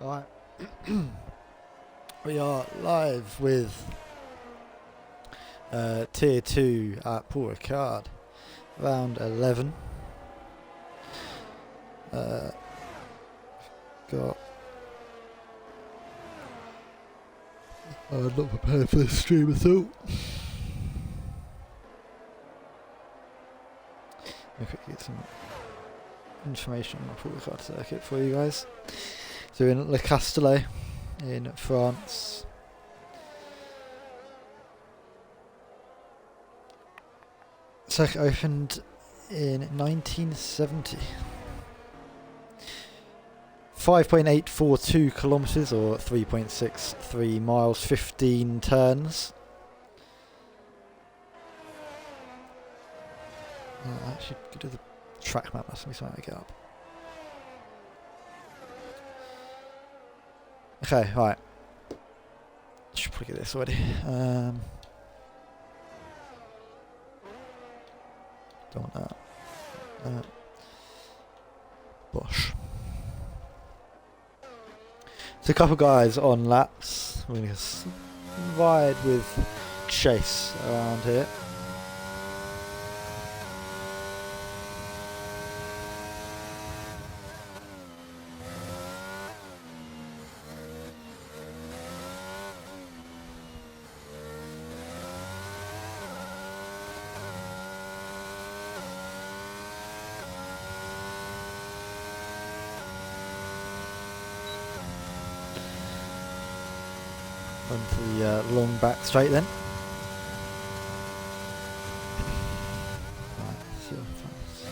Alright, we are live with Tier 2 at Paul Ricard, round 11. Got... I'm not prepared for this stream at all. Let me get some information on the Paul Ricard circuit for you guys. So we're in Le Castellet in France. Circuit opened in 1970. 5.842 kilometers or 3.63 miles, 15 turns. Actually, go to the track map. That's something I get up. Okay, right. Should probably get this already. Don't want that. Bosh. So a couple guys on laps. We're going to ride with Chase around here. Onto the long back straight then. Right, see what happens.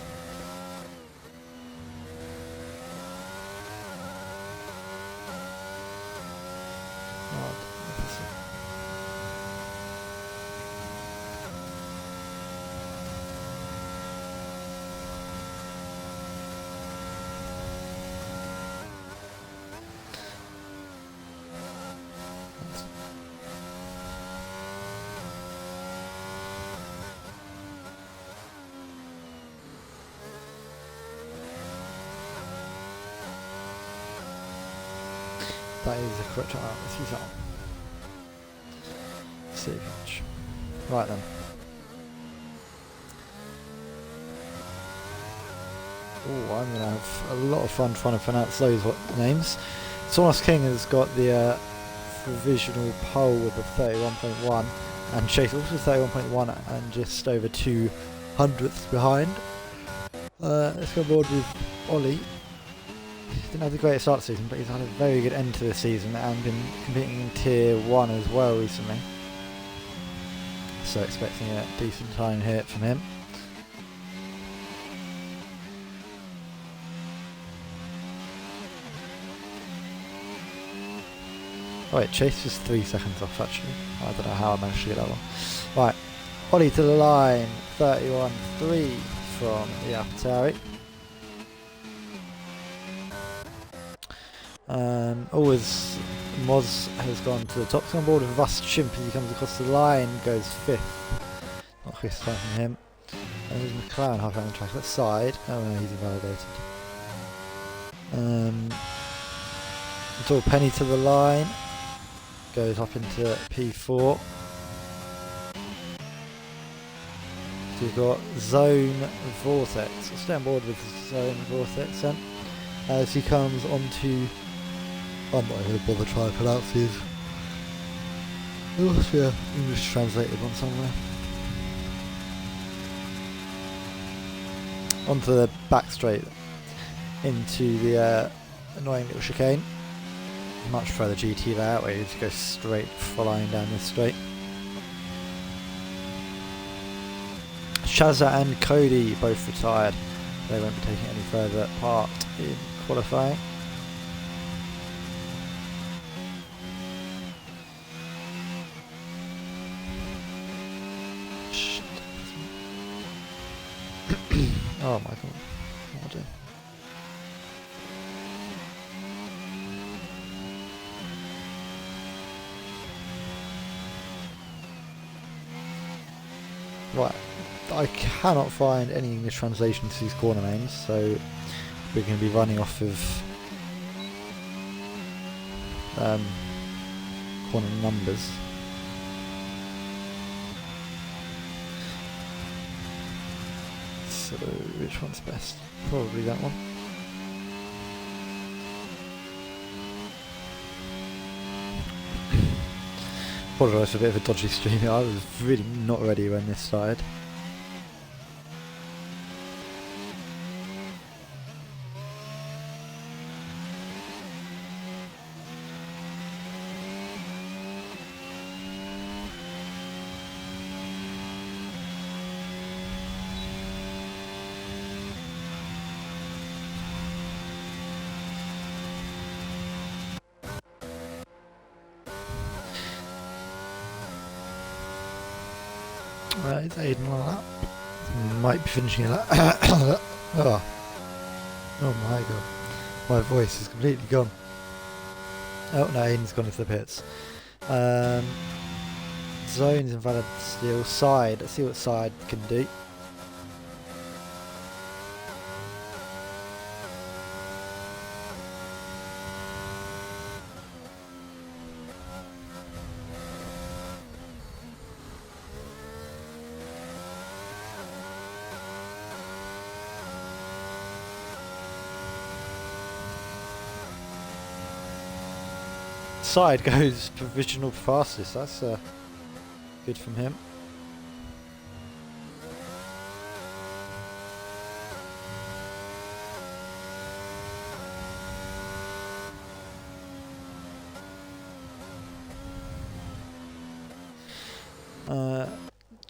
That is a correct answer. Let's use that one. Save much. Right then. Oh, I'm going to have a lot of fun trying to pronounce those names. Sonos King has got the provisional pole with a 31.1, and Chase also 31.1 and just over 2 hundredths behind. Let's go on board with Ollie. Didn't have the greatest start to the season, but he's had a very good end to the season and been competing in Tier 1 as well recently. So expecting a decent time here from him. Oh wait, Chase was 3 seconds off actually. I don't know how I managed to get that one. Right, Ollie to the line, 31.3 from the AlphaTauri. Always Moz has gone to the top. He's on board with Rust Chimp as he comes across the line, goes 5th. Not this time from him. And there's McLaren halfway on the track. That side. Oh no, he's invalidated. Until Penny to the line. Goes up into P4. So we've got Zone Vortex. We'll stay on board with Zone Vortex then. As he comes onto... I'm not going to bother trying to pronounce these. There must be an English translated one somewhere. Onto the back straight into the annoying little chicane. Much prefer the GT layout where you just go straight flying down this straight. Shazza and Cody both retired. They won't be taking any further part in qualifying. Oh my god, what do I do? Right, I cannot find any English translation to these corner names, so we're going to be running off of corner numbers. So which one's best? Probably that one. Apologise for a bit of a dodgy stream here. I was really not ready when this started. It's Aiden on a lap. Might be finishing a lap. Oh my god. My voice is completely gone. Oh no, Aiden's gone into the pits. Zone's invalid still. Side. Let's see what side can do. Side goes provisional fastest. That's good from him.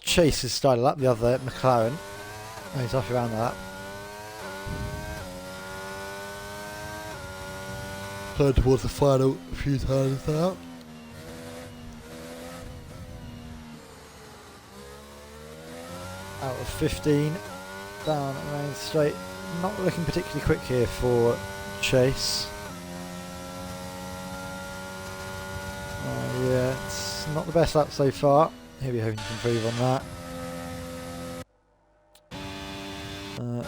Chase has started up the other McLaren. Oh, he's off around that. Turn towards the final a few times now. Out of 15, down the main straight. Not looking particularly quick here for Chase. Yeah, it's not the best lap so far. He'll be hoping to improve on that.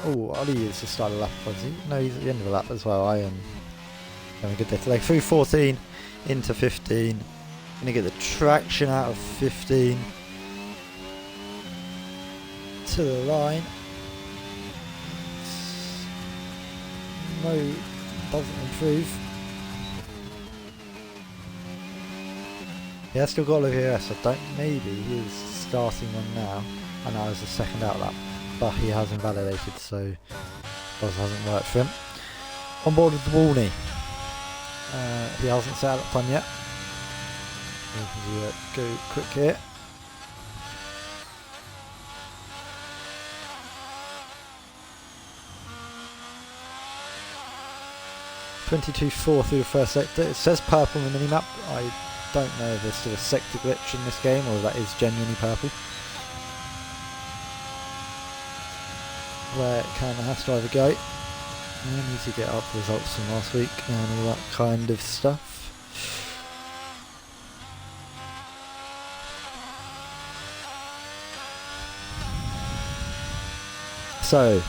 Oh, Ollie has just started a lap, has he? No, he's at the end of a lap as well. I am having a good day today. Through 14 into 15. Gonna get the traction out of 15 to the line. No, doesn't improve. Yeah, still got Olivier S. I don't. Maybe he is starting one now. I know it's the second out lap, but he has invalidated, so it hasn't worked for him. On board with the Walney. He hasn't set up time yet. Go quick here. .22.4 through the first sector. It says purple on the minimap. I don't know if there's still a sector glitch in this game or if that is genuinely purple. Where can the Haas driver go? I need to get up the results from last week and all that kind of stuff. So,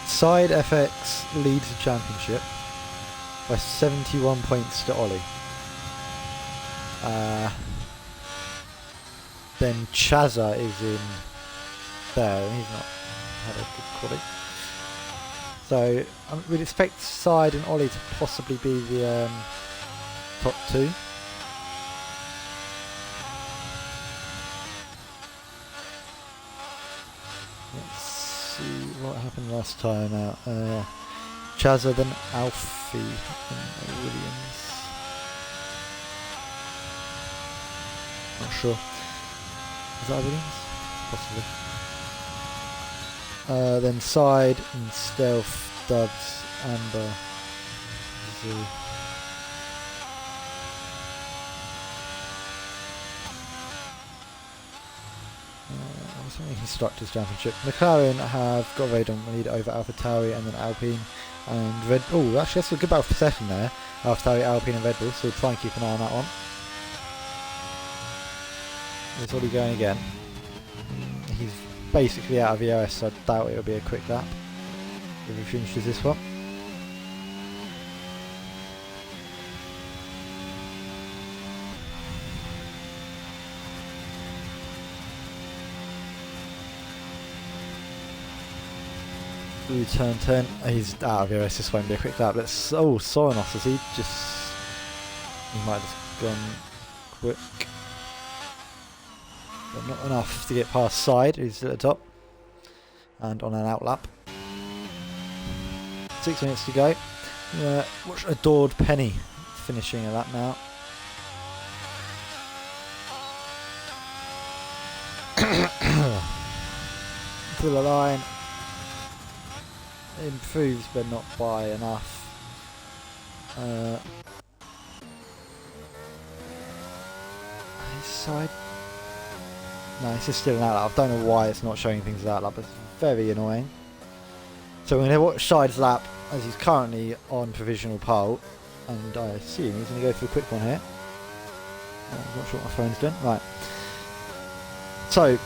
Side FX leads the championship by 71 points to Ollie. Then Chazza is in there, and he's not had a good quality. So we'd expect Side and Ollie to possibly be the top two. Let's see what happened last time out. Chazza, then Alfie, and Williams. Not sure. Is that Williams? Possibly. Then Side and Stealth, Dubs, Amber, Zoo. Constructors Championship. McLaren have got very dominant lead over AlphaTauri and then Alpine and Red Bull. Actually, that's a good battle for second there. AlphaTauri, Alpine and Red Bull, so we'll try and keep an eye on that one. Is Ollie going again? He's basically out of EOS, so I doubt it'll be a quick lap if he finishes this one. Through turn 10. He's out of ERS, this won't be a quick lap. Let's. Oh, Sonos, has he just. He might have just gone quick. But not enough to get past side. He's at the top. And on an out lap. 6 minutes to go. Watch Adored Penny finishing a lap now. To the line. Improves but not by enough. His side. No, it's just still an outlap. I don't know why it's not showing things as outlap, but it's very annoying. So we're going to watch Side's lap as he's currently on provisional pole, and I assume he's going to go for a quick one here. I'm not sure what my phone's done. Right. So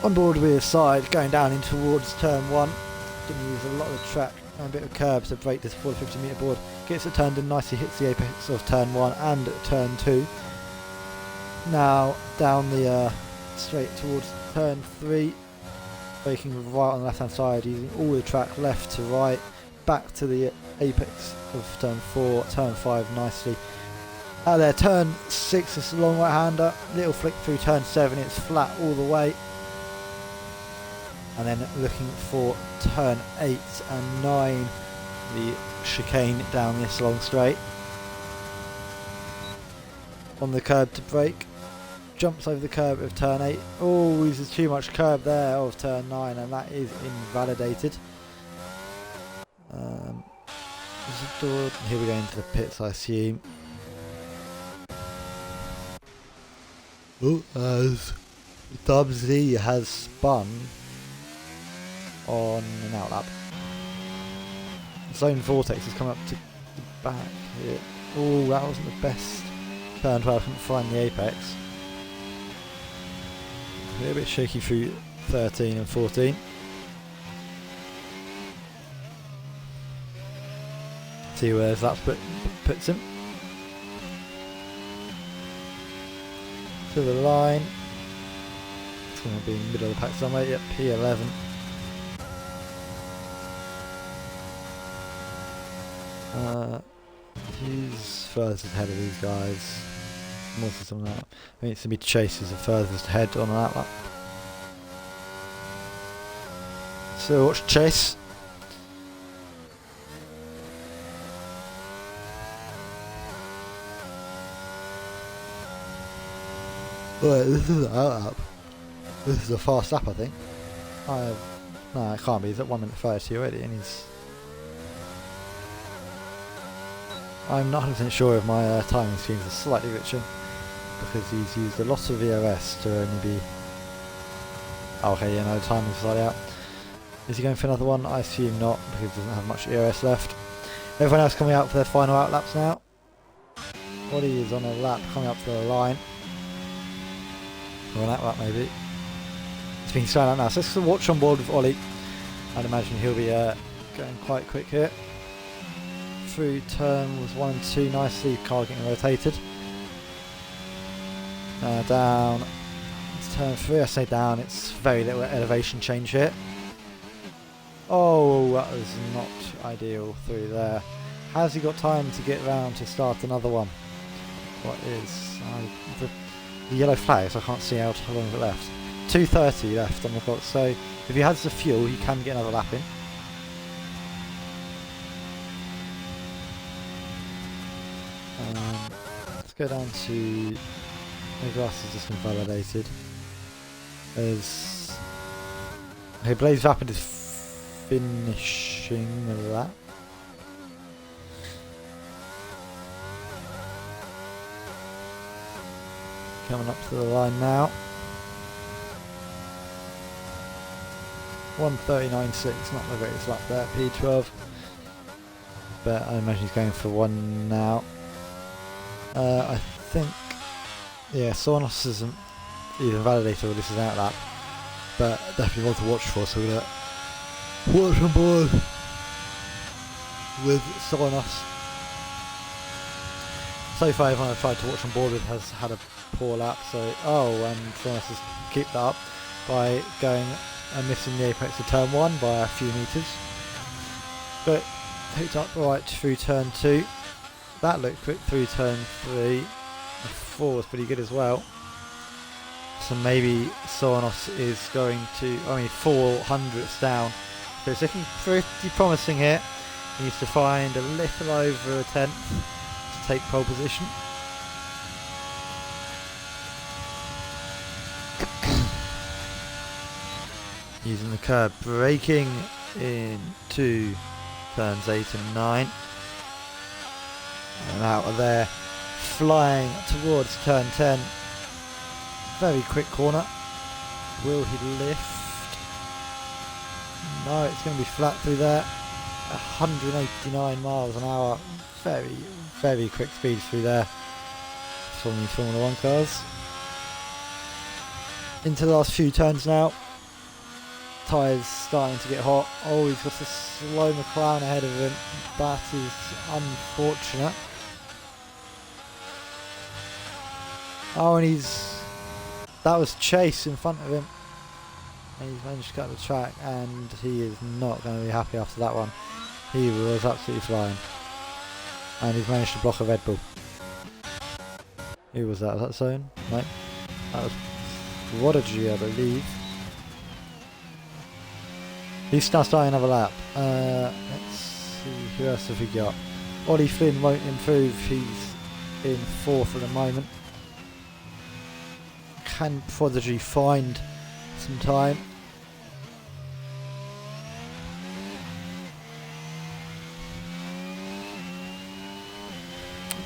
on board with Side, going down in towards turn 1. Going to use a lot of the track and a bit of curb to break this 40-50 metre board. Gets it turned in nicely, hits the apex of turn 1 and turn 2. Now down the straight towards turn 3, braking right on the left hand side, using all the track left to right, back to the apex of turn 4, turn 5 nicely. Out there, turn 6 is a long right hander, little flick through turn 7, it's flat all the way. And then looking for turn 8 and 9, the chicane down this long straight. On the curb to brake, jumps over the curb of turn 8. Oh, uses too much curb there of turn 9, and that is invalidated. Here we go into the pits, I assume. Oh, as Dubsy has spun on an outlap. Zone Vortex has come up to the back here. Oh, that wasn't the best. Turn 12, couldn't find the apex. A little bit shaky through 13 and 14. See where that puts him. To the line. It's going to be in the middle of the pack somewhere. Yep, P11. He's furthest ahead of these guys. More so something like that. I mean, it's to be Chase is the furthest ahead on that lap. So watch Chase. Wait, this is an out lap. This is a fast lap, I think. No, it can't be. He's at 1 minute 30 already, and he's. I'm not 100% sure if my timing schemes are slightly richer, because he's used a lot of ERS to only be. Oh, okay, yeah, no, timing's slightly out. Is he going for another one? I assume not, because he doesn't have much ERS left. Everyone else coming out for their final out laps now. Ollie is on a lap coming up to the line. Or an out lap maybe. It's been straight out now, so let's watch on board with Ollie. I'd imagine he'll be going quite quick here. Through turns 1 and 2 nicely, car getting rotated. Down, it's turn 3, I say down, it's very little elevation change here. Oh, that was not ideal through there. Has he got time to get round to start another one? What is the yellow flags? I can't see how long is it left. 2:30 left on the clock, so if he has the fuel he can get another lap in. Let's go down to the grass is just invalidated. As okay, Blaze Rapid is finishing the lap. Coming up to the line now. 1:39.6, not the greatest lap there, P12. But I imagine he's going for one now. I think, yeah, Sonos isn't either validated or this is out lap, but definitely one to watch for, so we're going to watch on board with Sonos. So far everyone I've tried to watch on board with has had a poor lap, so, and Sonos has kept that up by going missing the apex of turn 1 by a few metres. But hooked up right through turn 2. That looked quick through turn 3. And 4 was pretty good as well. So maybe Sonos is going to only 400ths down. So it's looking pretty promising here. He needs to find a little over a tenth to take pole position. Using the curb, braking into turns 8 and 9. And out of there, flying towards turn 10. Very quick corner. Will he lift? No, it's going to be flat through there. 189 miles an hour. Very, very quick speed through there from the Formula 1 cars. Into the last few turns now. Tyres starting to get hot. Oh, he's got a slow McLaren ahead of him. That is unfortunate. Oh, and that was Chase in front of him. And he's managed to cut the track, and he is not going to be happy after that one. He was absolutely flying. And he's managed to block a Red Bull. Who was that? Was that Zone? No. That was Prodiigy, I believe. He's now starting another lap. Let's see, who else have we got? Ollie Flynn won't improve. He's in 4th at the moment. Can Prodiigy find some time?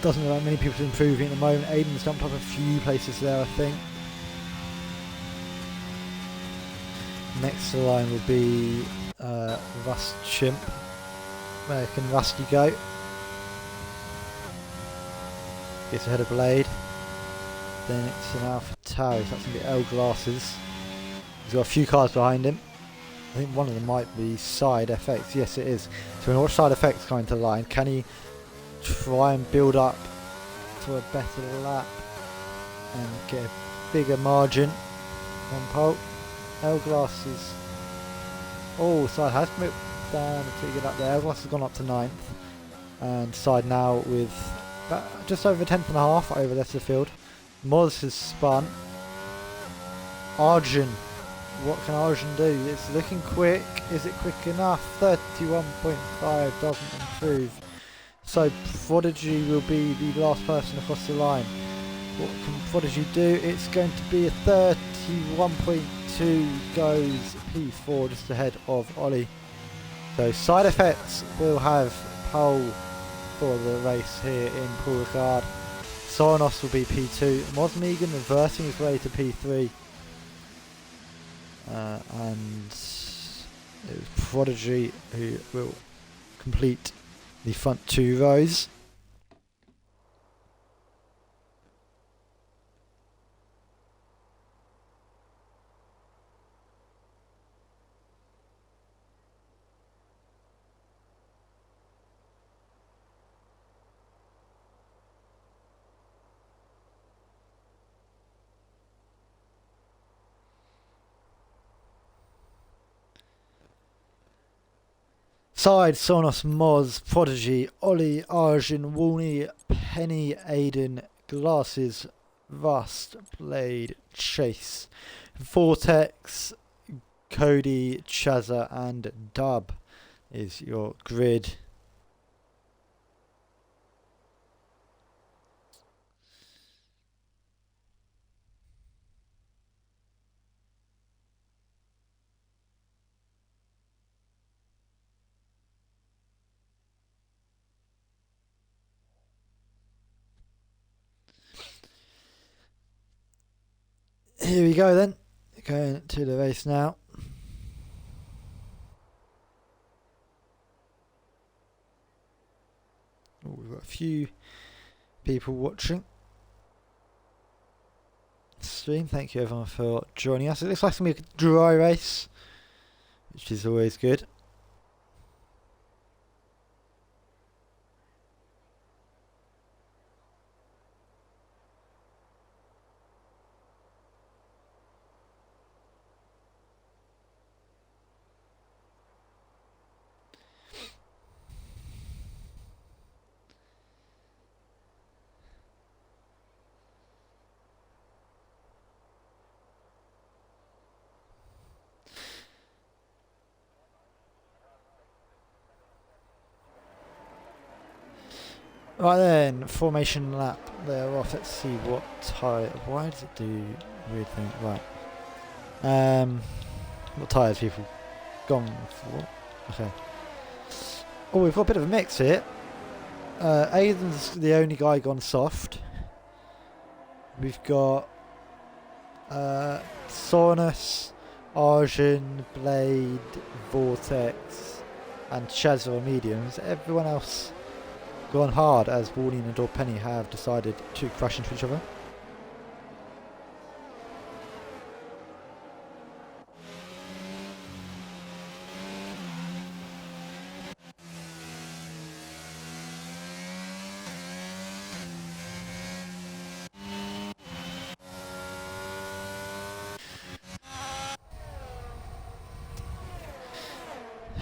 Doesn't look like many people improving at the moment. Aiden's jumped up a few places there, I think. Next to the line will be Rust Chimp. Where can Rusty go? Gets ahead of Blade. Then it's an Alpha Tauri, so that's going to be L Glasses. He's got a few cars behind him. I think one of them might be Side FX. Yes, it is. So we're going to watch Side FX coming to the line. Can he try and build up to a better lap and get a bigger margin on pole? L Glasses. Oh, Side has moved down a pretty good up there. L Glass has gone up to 9th. And Side now with just over a tenth and a half over the rest of the field. Moz has spun. Arjun. What can Arjun do? It's looking quick. Is it quick enough? 31.5 doesn't improve. So Prodiigy will be the last person across the line. What can Prodiigy do? It's going to be a 31.2 goes P4 just ahead of Ollie. So Side Effects will have pole for the race here in Paul Ricard. Sonos will be P2. Moz Megan reversing his way to P3. And it was Prodiigy who will complete the front 2 rows. Side, Sonos, Moz, Prodiigy, Ollie, Arjun, Woolney, Penny, Aiden, Glasses, Rust, Blade, Chase, Vortex, Cody, Chazza and Dub is your grid. Here we go then, going to the race now. Oh, we've got a few people watching the stream. Thank you everyone for joining us. It looks like it's going to be a dry race, which is always good. Right then, formation lap. They're off. Let's see what tyre. Why does it do weird things? Right. What tyres people gone for? Okay. Oh, we've got a bit of a mix here. Aiden's the only guy gone soft. We've got Saunus, Arjun, Blade, Vortex, and Chaz on mediums. Everyone else gone hard as Warning and Dorpenny have decided to crash into each other.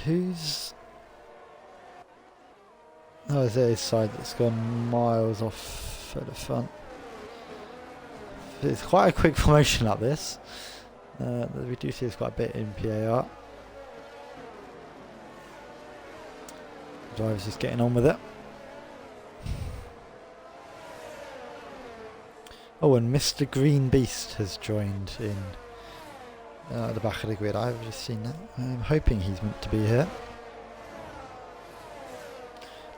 Who's... Oh, there's his side that's gone miles off at the front. It's quite a quick formation like this. We do see there's quite a bit in PAR. Driver's just getting on with it. Oh, and Mr. Green Beast has joined in at the back of the grid. I've just seen that. I'm hoping he's meant to be here.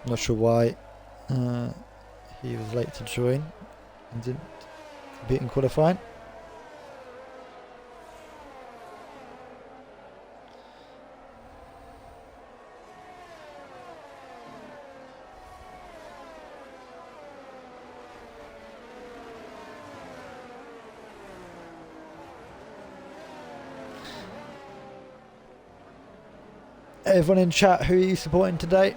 I'm not sure why he was late to join and didn't compete in qualifying. Everyone in chat, who are you supporting today?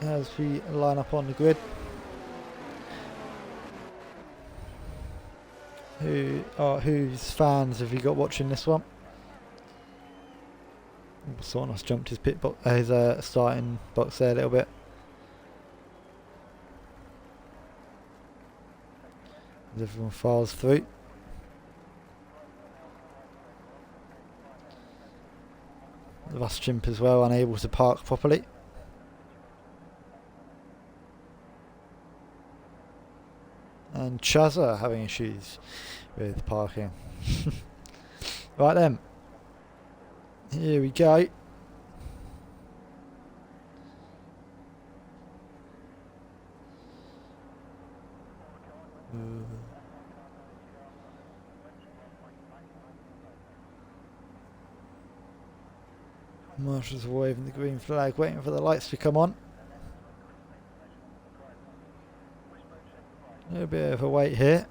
As we line up on the grid. Whose fans have you got watching this one? Sonos jumped his pit box, his starting box there a little bit. As everyone files through. The bus chimp as well, unable to park properly. And Chazza having issues with parking. Right then. Here we go. Marshals are waving the green flag, waiting for the lights to come on. A little bit of a wait here.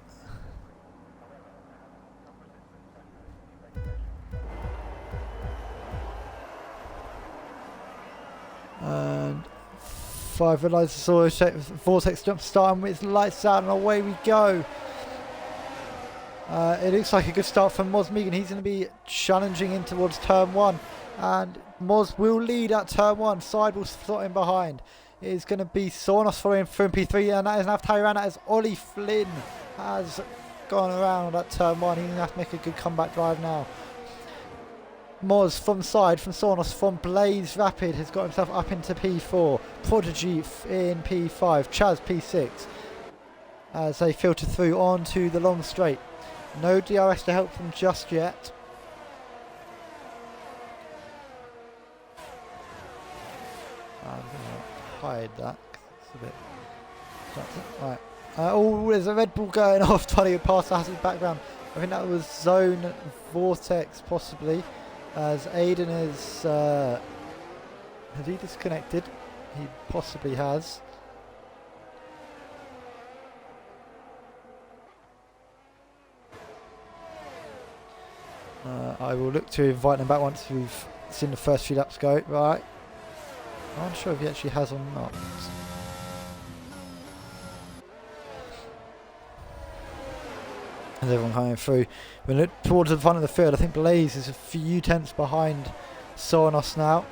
And 5 lights, Vortex jump starting with lights out and away we go. It looks like a good start from Moz Megan. He's going to be challenging in towards turn 1. And Moz will lead at turn 1. Side will slot in behind. It is going to be Sonos following from P3, and that is enough to around that as Ollie Flynn has gone around at turn 1. He's going to have to make a good comeback drive now. Moz from side, from Sonos, from Blaze Rapid has got himself up into P4. Prodigy in P5. Chaz P6 as they filter through onto the long straight. No DRS to help them just yet. I'm going to hide that. It's a bit... Right. Oh, there's a Red Bull going off, trying to get past the hazard background. I think that was Zone Vortex, possibly. As Aiden is... has he disconnected? He possibly has. I will look to invite them back once we've seen the first few laps go. Right. I'm not sure if he actually has or not. As everyone coming through. We look towards the front of the field. I think Blaze is a few tenths behind Sonos now.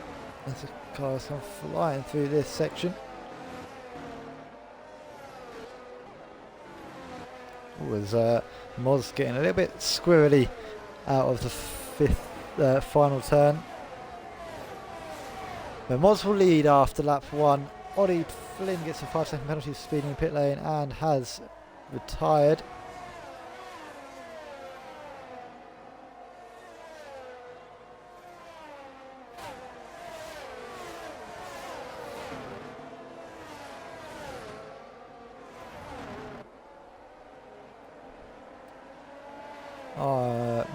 As the car's gone flying through this section. Was Moz getting a little bit squirrely out of the fifth final turn. But Moz will lead after lap 1 Ollie Flynn gets a 5-second penalty for speeding in pit lane and has retired.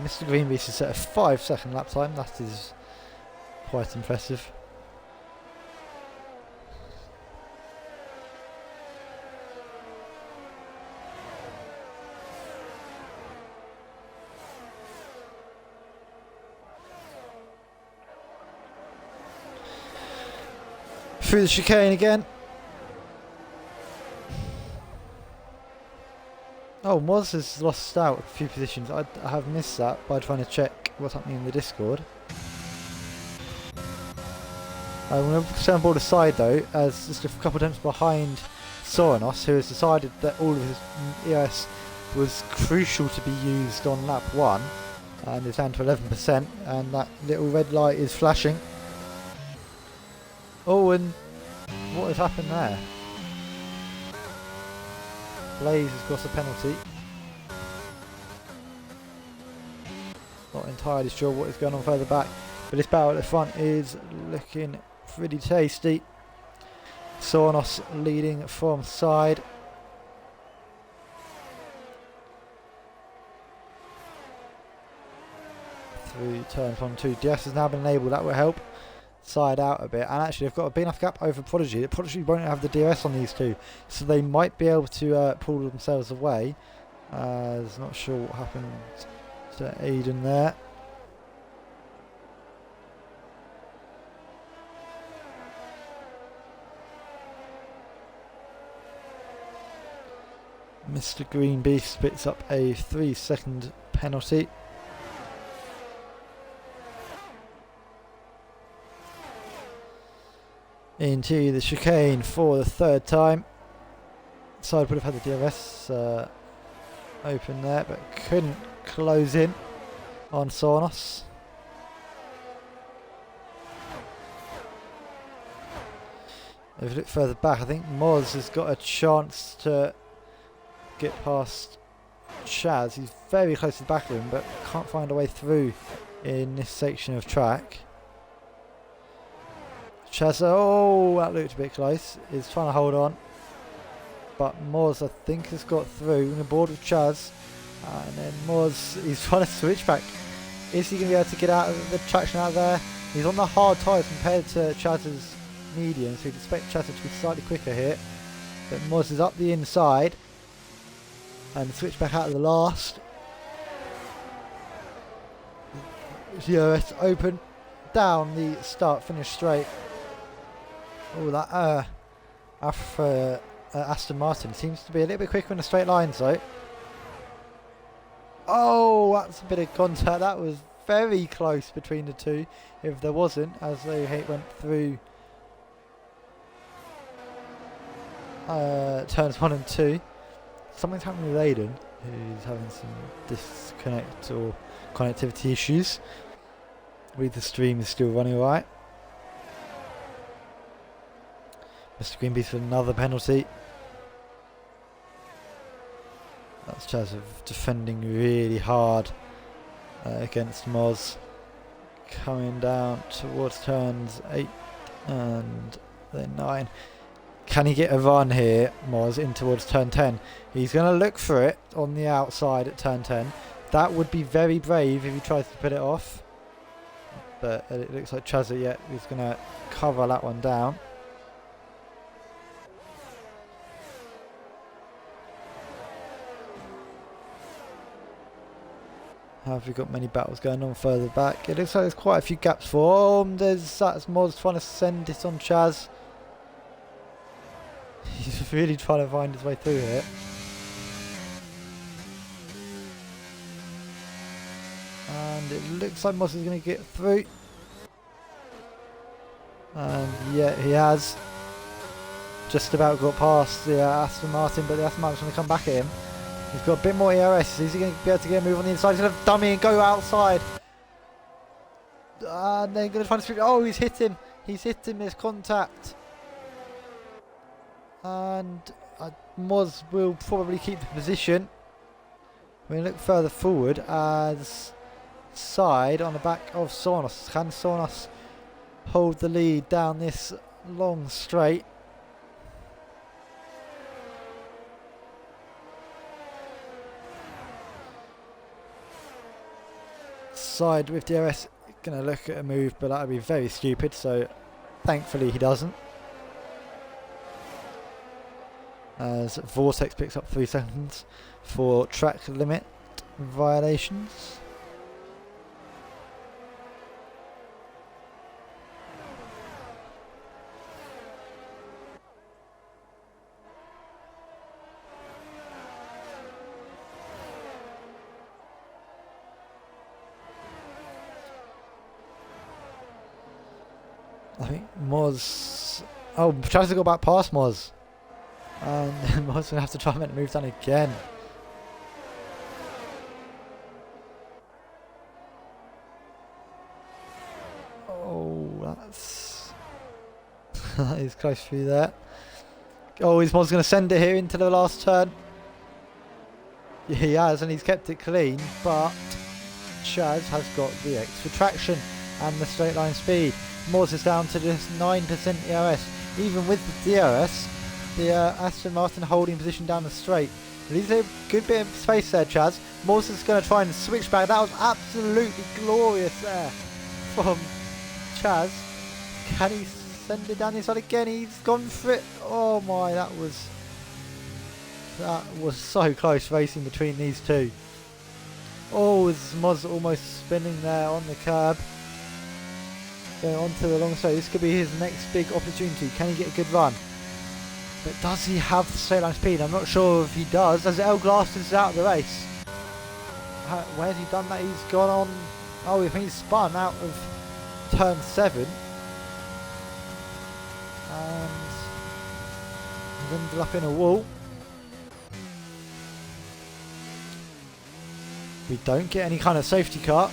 Mr. Greenbeast has set a 5-second lap time. That is quite impressive. Through the chicane again. Oh, Moz has lost out a few positions. I have missed that by trying to check what's happening in the Discord. I'm going to stay on board aside though, as just a couple of attempts behind Soranos, who has decided that all of his EOS was crucial to be used on lap 1, and is down to 11%, and that little red light is flashing. Oh, and what has happened there? Blaze has got a penalty. Not entirely sure what is going on further back, but this battle at the front is looking pretty tasty. Soranos leading from side. Through turns 1 and 2. DS has now been enabled, that will help side out a bit, and actually they've got a big enough gap over Prodigy. The Prodigy won't have the DRS on these two, so they might be able to pull themselves away. Not sure what happened to Aiden there. Mr. Green Beast picks up a 3-second penalty. Into the chicane for the 3rd time. Side would have had the DRS open there, but couldn't close in on Soranos. If you look further back, I think Moz has got a chance to get past Chaz. He's very close to the back of him, but can't find a way through in this section of track. Chaz, oh, that looked a bit close. Is trying to hold on, but Moz, I think, has got through. On the board with Chaz, and then Moz, he's trying to switch back. Is he going to be able to get out of the traction out there? He's on the hard tyres compared to Chaz's medium, so you'd expect Chaz to be slightly quicker here. But Moz is up the inside and switch back out of the last. DRS open, down the start, finish straight. Oh, that Aston Martin seems to be a little bit quicker in the straight lines though. Oh, that's a bit of contact. That was very close between the two, if there wasn't, as they went through turns 1 and 2. Something's happening with Aiden, who's having some disconnect or connectivity issues. With the stream is still running alright. Mr. Greenbeast with another penalty. That's Chaz defending really hard against Moz. Coming down towards turns 8 and then 9. Can he get a run here, Moz, in towards turn 10? He's going to look for it on the outside at turn 10. That would be very brave if he tries to put it off. But it looks like Chaz is going to cover that one down. Have we got many battles going on further back? It looks like there's quite a few gaps for. That's Moz trying to send it on Chaz. He's really trying to find his way through here. And it looks like Moz is going to get through. And yeah, he has. Just about got past the Aston Martin, but the Aston Martin's going to come back at him. He's got a bit more ERS. Is he going to be able to get a move on the inside? He's going to dummy and go outside. And they're going to try to speak. Oh, he's hit him. He's hit him. There's contact. And Moz will probably keep the position. We look further forward as side on the back of Sonos. Can Sonos hold the lead down this long straight? Side with DRS going to look at a move, but that would be very stupid, so thankfully he doesn't. As Vortex picks up 3 seconds for track limit violations. I think Moz... Oh, tries to go back past Moz. And Moz going to have to try and make the move down again. Oh, that's... that is close through there. Oh, is Moz going to send it here into the last turn? Yeah, he has, and he's kept it clean, but Chaz has got the extra traction and the straight line speed. Moz is down to just 9% ERS. Even with the DRS, the Aston Martin holding position down the straight. Leaves a good bit of space there, Chaz. Moz is going to try and switch back. That was absolutely glorious there from Chaz. Can he send it down the inside again? He's gone for it. Oh my, that was so close racing between these two. Oh, is Moz almost spinning there on the curb. Going onto the long straight. This could be his next big opportunity. Can he get a good run? But does he have the straight line speed? I'm not sure if he does. As El Glaston's is out of the race. Where's he done that? He's gone on... Oh, I think he's spun out of turn 7. And he's ended up in a wall. We don't get any kind of safety car.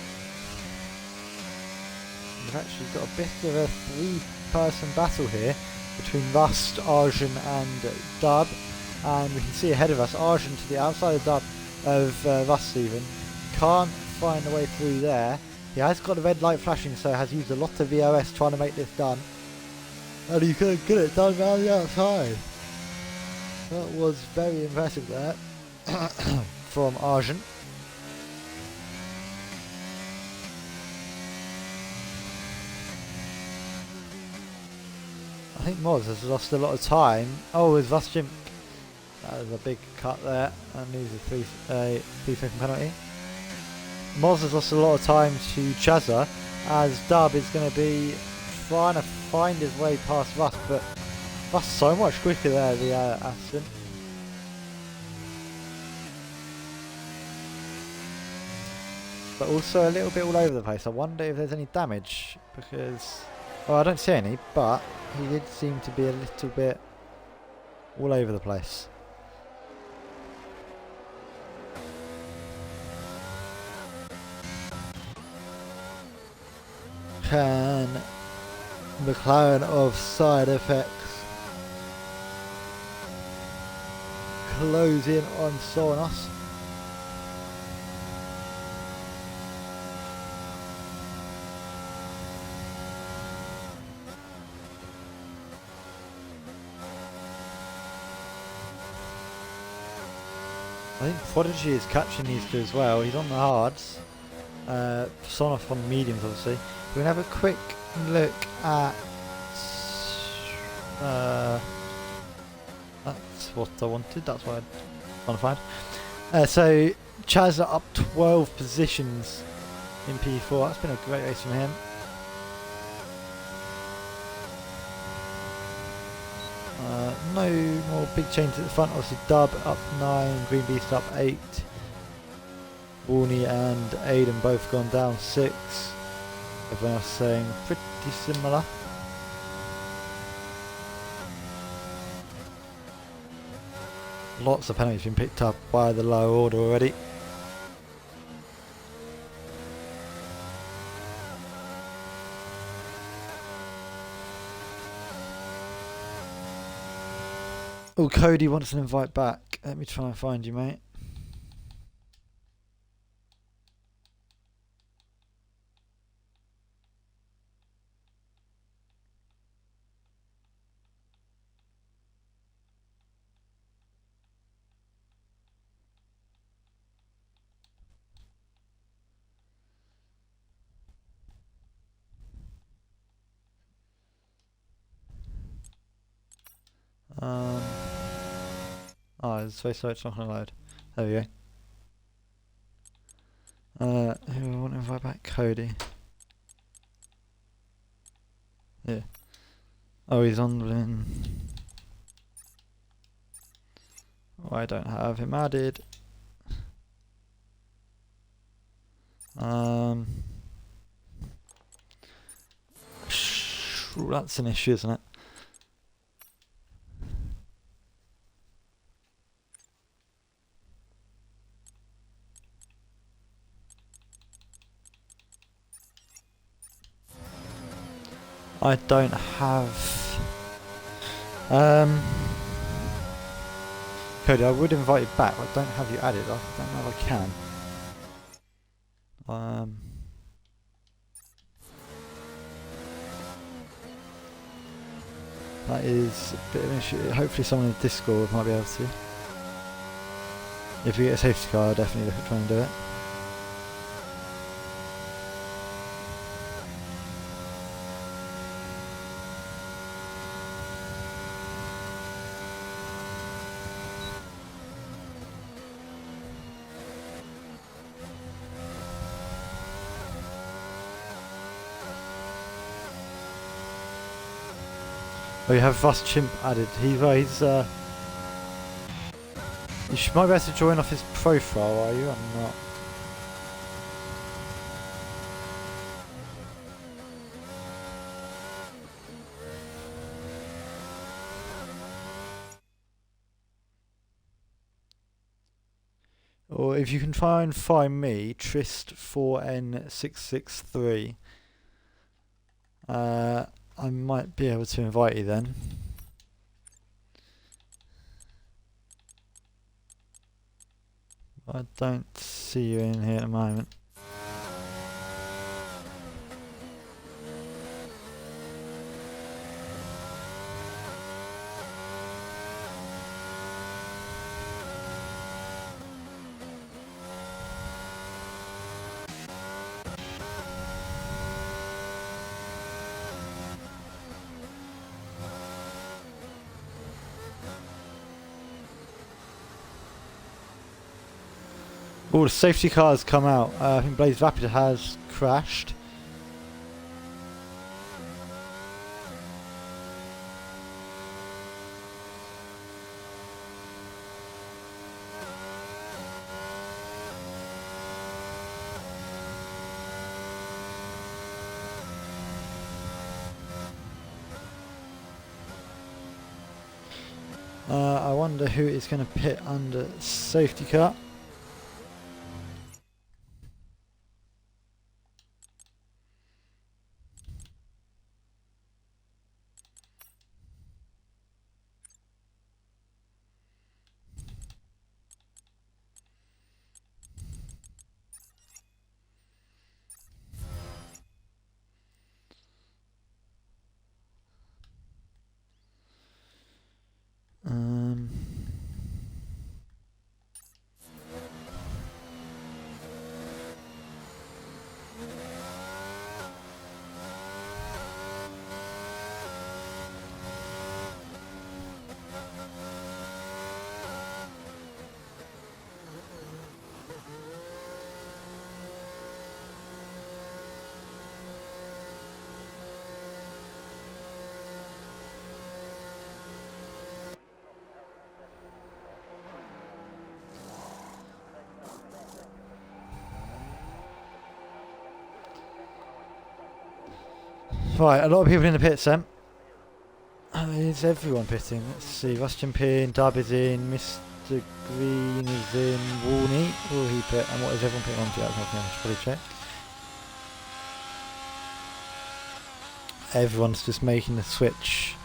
We've actually got a bit of a 3-person battle here between Rust, Arjun and Dub, and we can see ahead of us Arjun to the outside of Rust even. Can't find a way through there. He has got a red light flashing, so has used a lot of VOS trying to make this done. And he could get it done around the outside. That was very impressive there from Arjun. I think Moz has lost a lot of time. Oh, is Rustjim? That was a big cut there, and he's a 3-second penalty. Moz has lost a lot of time to Chazza, as Dub is going to be trying to find his way past Rust, but Rust's so much quicker there, the Aston. But also a little bit all over the place. I wonder if there's any damage, because... Well, I don't see any, but he did seem to be a little bit all over the place. Can McLaren of side effects close in on Sonos? I think Prodigy is catching these two as well. He's on the hards. Sonos on the mediums, obviously. We're going to have a quick look at... that's what I wanted. That's what I want to find. So, Chaz are up 12 positions in P4. That's been a great race from him. No more big changes at the front. Obviously Dub up 9, Green Beast up 8. Warney and Aiden both gone down 6. Everyone else saying pretty similar. Lots of penalties been picked up by the lower order already. Oh, Cody wants an invite back. Let me try and find you, mate. Oh, it's so slow, it's not gonna load. There we go. Who I want to invite back? Cody. Yeah. Oh, he's on. Oh, I don't have him added. That's an issue, isn't it? I don't have. Cody, I would invite you back, but I don't have you added. I don't know if I can. That is a bit of an issue. Hopefully someone in Discord might be able to. If we get a safety car, I'll definitely look at trying to do it. Oh, you have Vust Chimp added. You might be able to join off his profile, are you? I'm not. Or if you can find me, Trist4N663. I might be able to invite you then. I don't see you in here at the moment. All the safety cars come out. I think Blaze Rapid has crashed. I wonder who is going to pit under safety car. Right, a lot of people in the pits then. Is everyone pitting? Let's see, Rustian in, Dub is in, Mr. Green is in, Warney, will he pit? And what is everyone pitting on to? That's nothing I should probably check. Everyone's just making the switch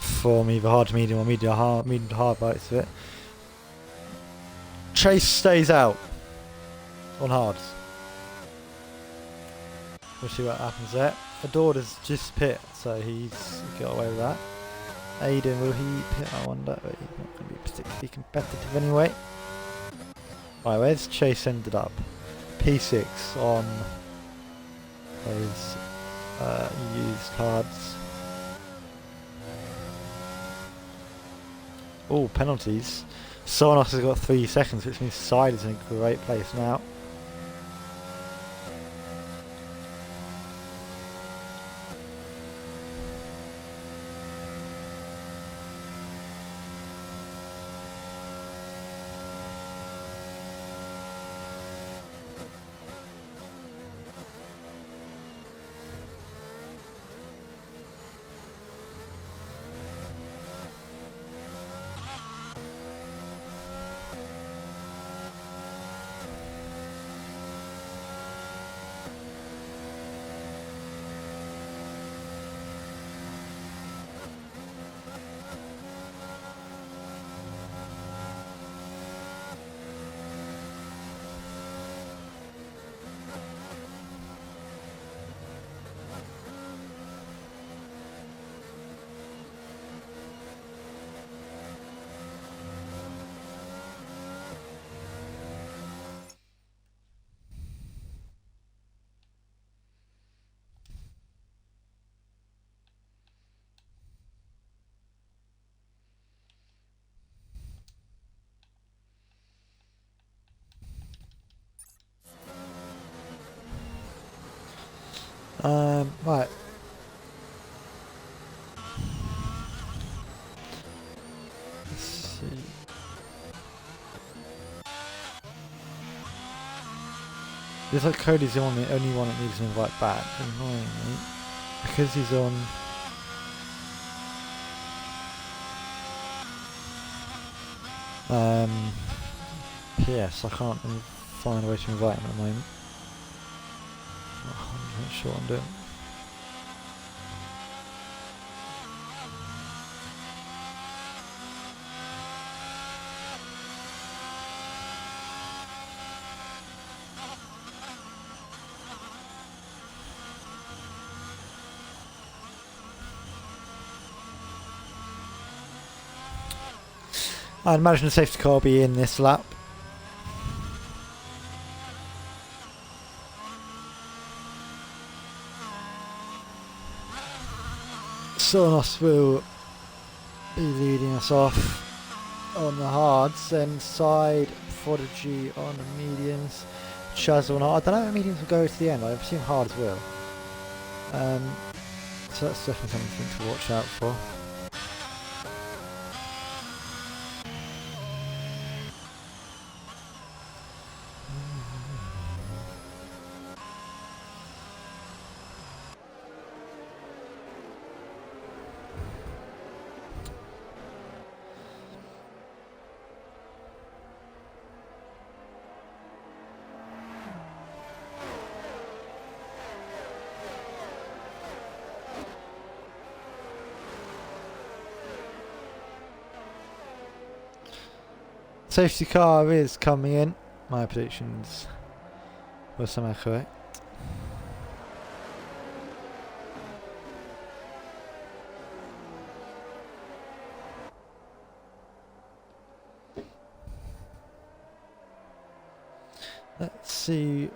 from either hard to medium or medium to hard by it. Chase stays out on hards. We'll see what happens there. Adora's just pit, so he's got away with that. Aiden, will he pit? I wonder, but he's not going to be particularly competitive anyway. Right, where's Chase ended up? P6 on those used cards. Oh, penalties. Sonos has got 3 seconds, which means Side is in a great place now. Right. Let's see. Looks like Cody's the only one that needs an invite back, annoyingly. Because he's on... PS, I can't find a way to invite him at the moment. I'm not sure what I'm doing. I'd imagine the safety car will be in this lap. Sonos will be leading us off on the hards, then Side, Prodiigy on the mediums, Chaz on hard. I don't know if mediums will go to the end, I assume hards will. So that's definitely something to watch out for. Safety car is coming in. My predictions were somehow correct. Let's see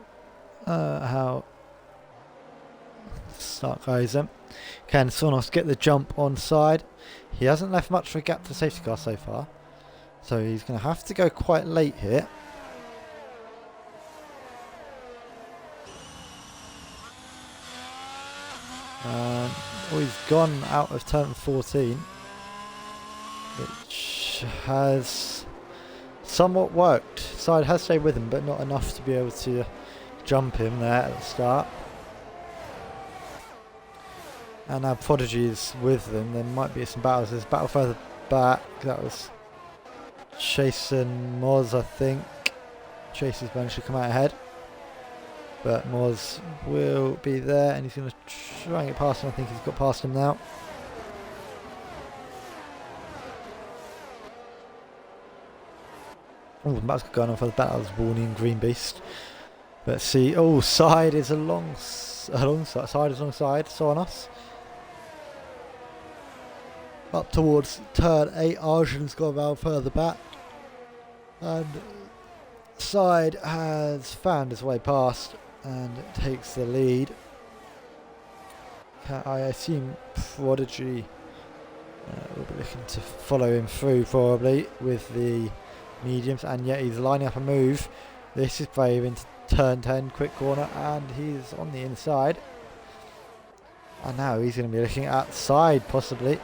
how the start goes then. Can Sonos get the jump on Side? He hasn't left much of a gap to the safety car so far. So he's going to have to go quite late here. Oh, he's gone out of turn 14, which has somewhat worked. Side has stayed with him, but not enough to be able to jump him there at the start. And now Prodiigy is with them. There might be some battles. There's a battle further back. That was Chase and Moz, I think. Chase has managed to come out ahead, but Moz will be there and he's going to try and get past him. I think he's got past him now. Oh, that's going on for the back. That was Warney and Green Beast. Let's see. Oh, side is alongside. Side is alongside Sonos. Up towards turn 8. Arjun's gone around further back. And side has found his way past and takes the lead. I assume Prodiigy will be looking to follow him through probably with the mediums, and yet he's lining up a move. This is brave into turn 10, quick corner, and he's on the inside. And now he's going to be looking at side possibly.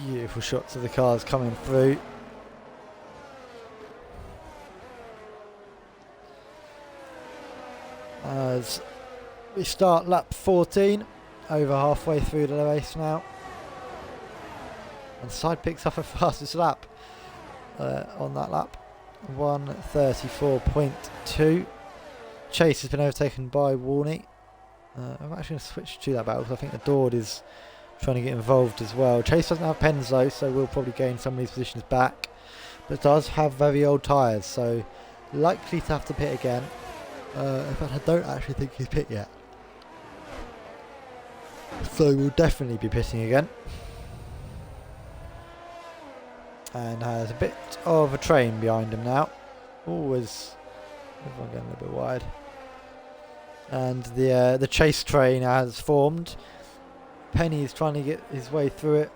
Beautiful shots of the cars coming through. As we start lap 14, over halfway through the race now. And side picks up a fastest lap on that lap. 1:34.2. Chase has been overtaken by Warney. I'm actually going to switch to that battle because I think the Dord is trying to get involved as well. Chase doesn't have pens though, so we'll probably gain some of these positions back. But does have very old tyres, so likely to have to pit again. In fact, I don't actually think he's pit yet. So we'll definitely be pitting again. And has a bit of a train behind him now. Always everyone getting a little bit wide. And the chase train has formed. Penny's trying to get his way through it.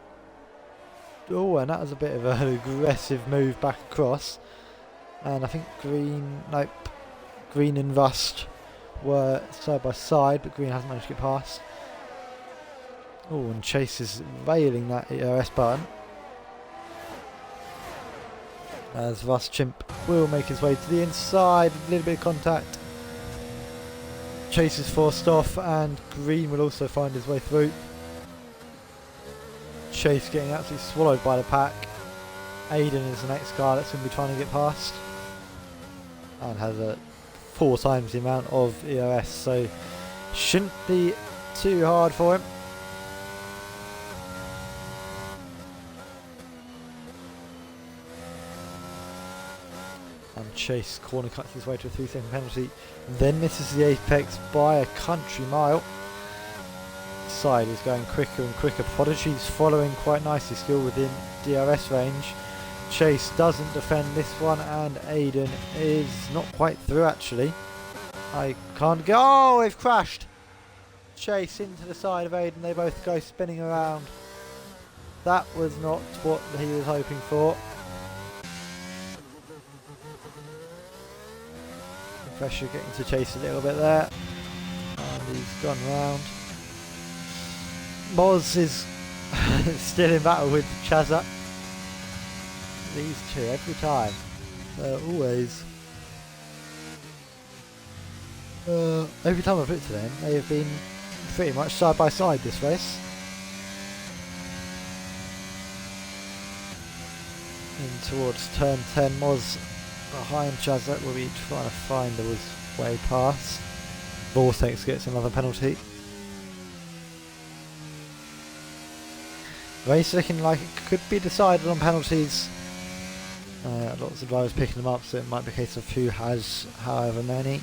Oh, and that was a bit of an aggressive move back across. And I think Green and Rust were side by side, but Green hasn't managed to get past. Oh, and Chase is railing that ERS button. As Rust Chimp will make his way to the inside, a little bit of contact. Chase is forced off, and Green will also find his way through. Chase getting absolutely swallowed by the pack. Aiden is the next guy that's going to be trying to get past. And has a 4 times the amount of ERS, so shouldn't be too hard for him. And Chase corner cuts his way to a 3-second penalty, then misses the apex by a country mile. Side is going quicker and quicker. Prodigy's following quite nicely, still within DRS range. Chase doesn't defend this one, and Aiden is not quite through actually. I can't go. Oh, they've crashed. Chase into the side of Aiden. They both go spinning around. That was not what he was hoping for. The pressure getting to Chase a little bit there. And he's gone round. Moz is still in battle with Chazza. These two every time. Always. Every time I've looked at them, they have been pretty much side by side this race. In towards turn 10, Moz behind Chazza will be trying to find his way past. Vortex gets another penalty. Race looking like it could be decided on penalties. Lots of drivers picking them up, so it might be a case of who has however many.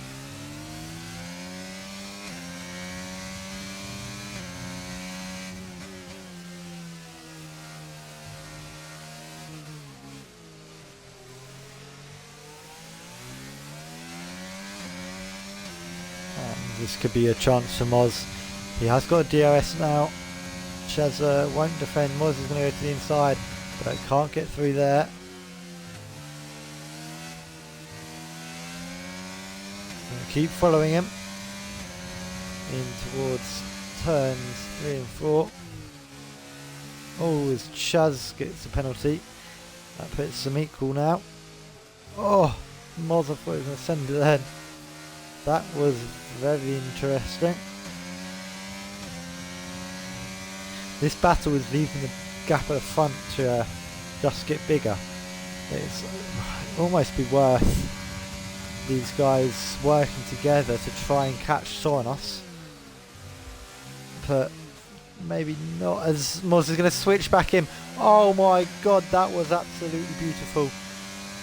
This could be a chance for Moz. He has got a DRS now. Chazza won't defend. Moz is going to go to the inside, but can't get through there. Keep following him in towards turns 3 and 4. Oh, as Chaz gets a penalty, that puts them equal now. Oh, Moz, I thought he was going to send it then. That was very interesting. This battle is leaving the gap at the front to just get bigger. It's almost be worth these guys working together to try and catch Sonos. But maybe not, as Moz is going to switch back in. Oh my god, that was absolutely beautiful.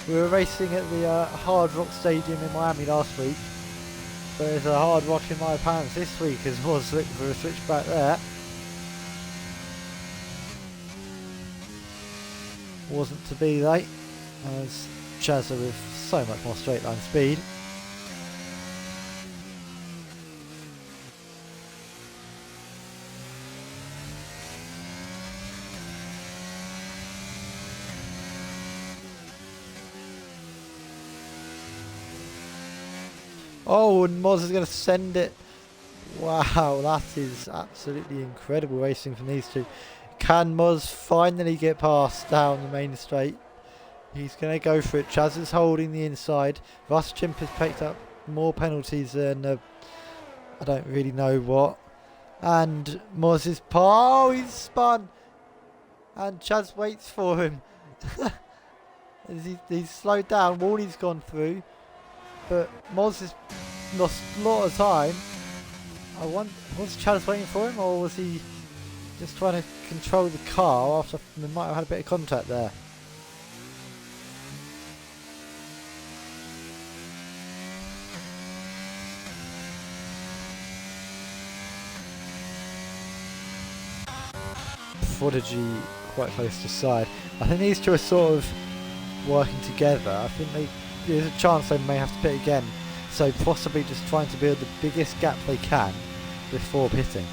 We were racing at the Hard Rock Stadium in Miami last week. There's a Hard Rock in my pants this week as Moz looking for a switch back there. Wasn't to be though, as Chazza with so much more straight line speed. Oh, and Moz is going to send it. Wow, that is absolutely incredible racing from these two. Can Moz finally get past down the main straight? He's going to go for it. Chaz is holding the inside. Chimp has picked up more penalties than I don't really know what. And Moz is... Oh, he's spun! And Chaz waits for him. He's slowed down. Warney's gone through. But Moz has lost a lot of time. Was Chaz waiting for him, or was he just trying to control the car after we might have had a bit of contact there? Prodigy quite close to side. I think these two are sort of working together. I think there's a chance they may have to pit again, so possibly just trying to build the biggest gap they can before pitting.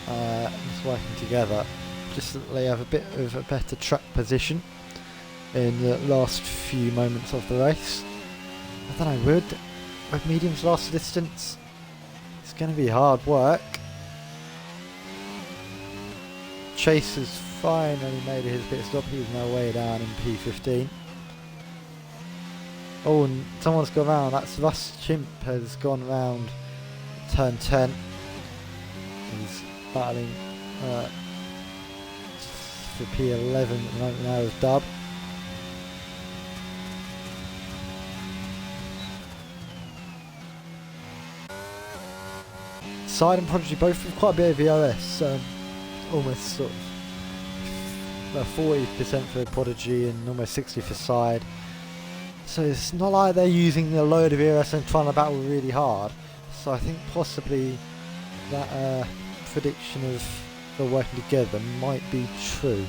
Just working together just so that they have a bit of a better track position in the last few moments of the race. I don't know, would mediums last the distance? It's going to be hard work. Chase has finally made his pit stop. He's now way down in P15. Oh, and someone's gone round. That's Chimp has gone round turn 10. He's battling for P11 at the moment now with Dub. Side and Prodigy both with quite a bit of VRS. Almost sort of 40% for Prodigy and almost 60% for Side. So it's not like they're using a load of ERS and trying to battle really hard. So I think possibly that prediction of they're working together might be true.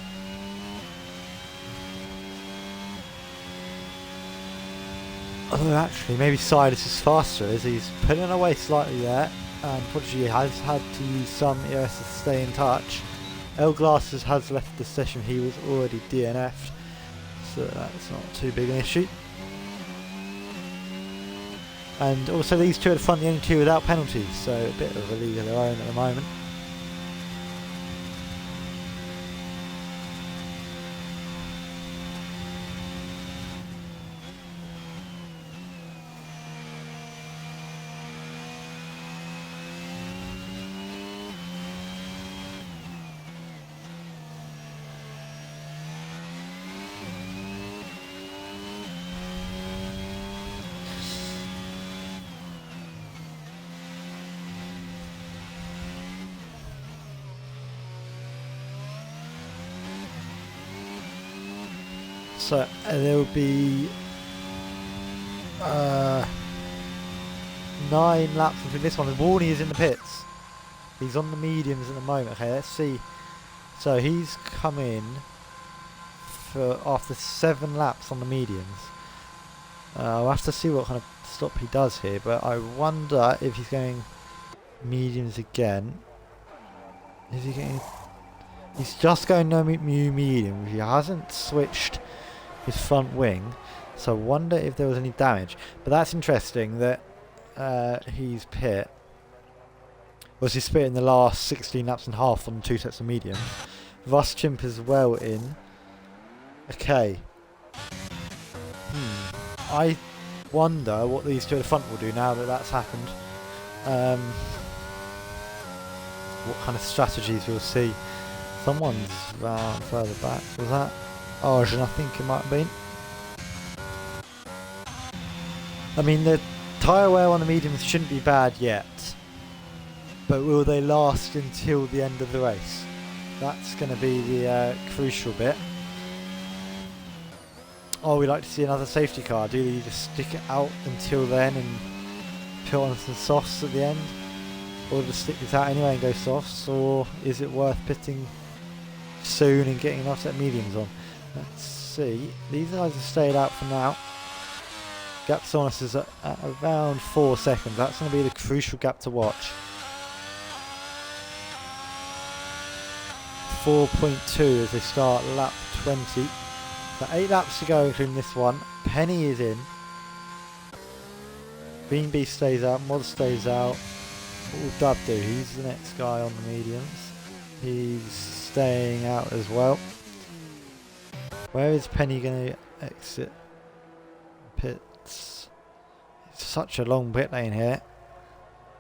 Although actually maybe Side is faster as he's pulling away slightly there, and Prodigy has had to use some ERS to stay in touch. L Glasses has left the session, he was already DNF'd, so that's not too big an issue. And also these two at the front, the only two without penalties, so a bit of a league of their own at the moment. So there will be 9 laps between this one, and Warney is in the pits. He's on the mediums at the moment. Okay, let's see. So he's come in for after 7 laps on the mediums. I'll have to see what kind of stop he does here, but I wonder if he's going mediums again. Is he getting... He's just going no medium. He hasn't switched his front wing, so I wonder if there was any damage. But that's interesting that he's pit. Was he spit in the last 16 laps and a half on 2 sets of medium. Chimp as well in. Okay. I wonder what these two at the front will do now that that's happened. What kind of strategies we'll see. Someone's round further back. Was that Arjun? I think it might have been. I mean, the tyre wear on the mediums shouldn't be bad yet, but will they last until the end of the race? That's going to be the crucial bit. Oh, we'd like to see another safety car. Do you just stick it out until then and put on some softs at the end? Or just stick this out anyway and go softs? Or is it worth pitting soon and getting an offset mediums on? Let's see. These guys have stayed out for now. Gap to us is at around 4 seconds. That's going to be the crucial gap to watch. 4.2 as they start lap 20. So 8 laps to go, including this one. Penny is in. Green Beast stays out. Mod stays out. What will Dub do? He's the next guy on the mediums. He's staying out as well. Where is Penny going to exit? Pits. It's such a long pit lane here.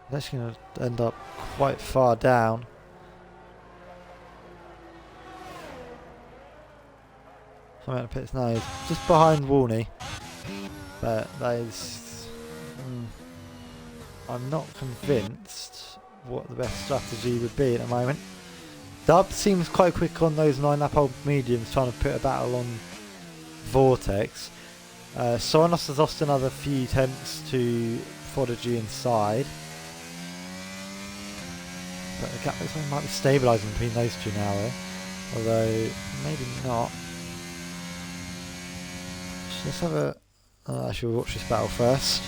It's actually going to end up quite far down. Coming out of pits now, he's just behind Warney, but that is, I'm not convinced what the best strategy would be at the moment. Dub seems quite quick on those 9 lap old mediums, trying to put a battle on Vortex. Sonos has lost another few tenths to Prodigy inside, but the gap looks like it might be stabilising between those two now though, although maybe not. Let's have a... actually we'll watch this battle first.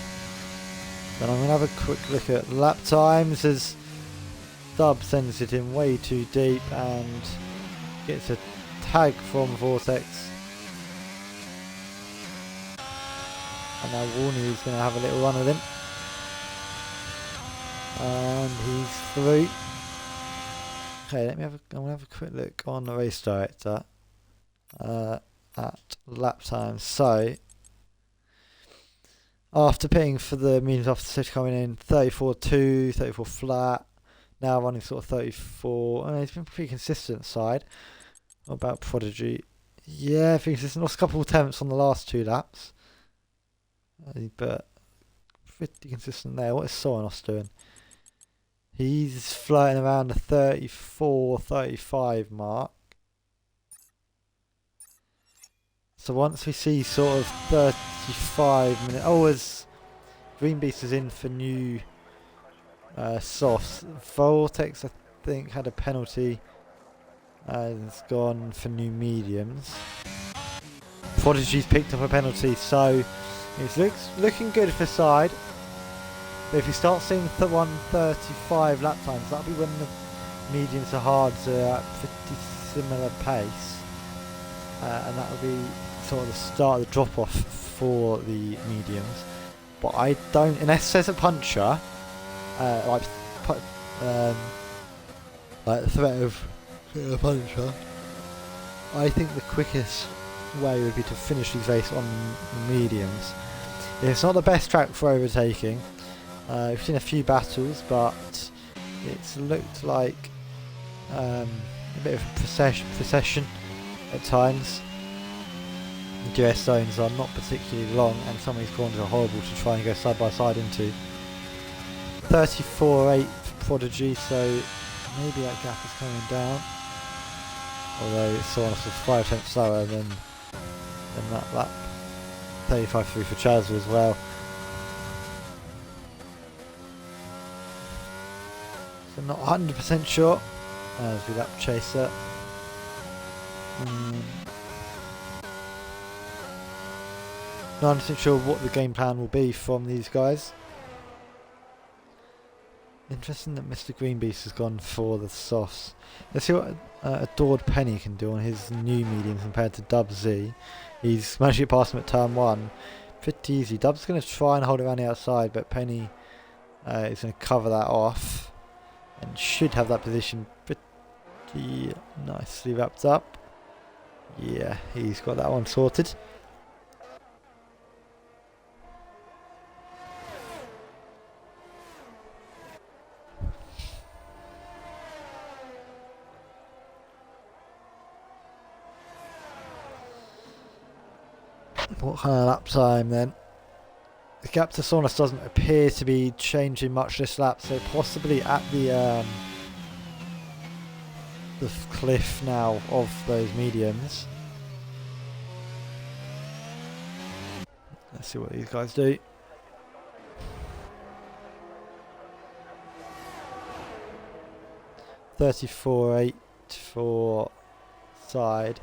Then I'm going to have a quick look at lap times as Dub sends it in way too deep and gets a tag from Vortex. And now Warney is going to have a little run with him. And he's through. Okay, I'm going to have a quick look on the race director. At lap time. So after paying for the mediums after the safety coming in 34.2, 34 flat, now running sort of 34, and he's been pretty consistent side. What about Prodigy? Yeah, pretty consistent. Lost a couple of attempts on the last 2 laps, but pretty consistent there. What is Sonos doing? He's floating around the 34, 35 mark. So once we see sort of 35 minutes, oh, as Green Beast is in for new softs. Vortex, I think, had a penalty and it's gone for new mediums. Prodigy's picked up a penalty, so it's looking good for side. But if you start seeing 1:35 lap times, that'll be when the mediums are hards are at pretty similar pace, and that'll be sort of the start of the drop off for the mediums. But I don't, unless there's a puncher, like the threat of a puncher, I think the quickest way would be to finish these races on mediums. It's not the best track for overtaking. We've seen a few battles, but it's looked like a bit of a procession at times. The US zones are not particularly long, and some of these corners are horrible to try and go side by side into. 34.8 for Prodigy, so maybe that gap is coming down. Although it's still 5 tenths slower than that lap. 35.3 for Chaz as well. So not 100% sure as we lap chaser. Not 100% sure what the game plan will be from these guys. Interesting that Mr. Greenbeast has gone for the softs. Let's see what Adored Penny can do on his new medium compared to Dub Z. He's managed to get past him at turn 1. Pretty easy. Dub's going to try and hold it around the outside, but Penny is going to cover that off and should have that position pretty nicely wrapped up. Yeah, he's got that one sorted. What kind of lap time then? The gap to Saunus doesn't appear to be changing much this lap, so possibly at the cliff now of those mediums. Let's see what these guys do. $34.8 for side,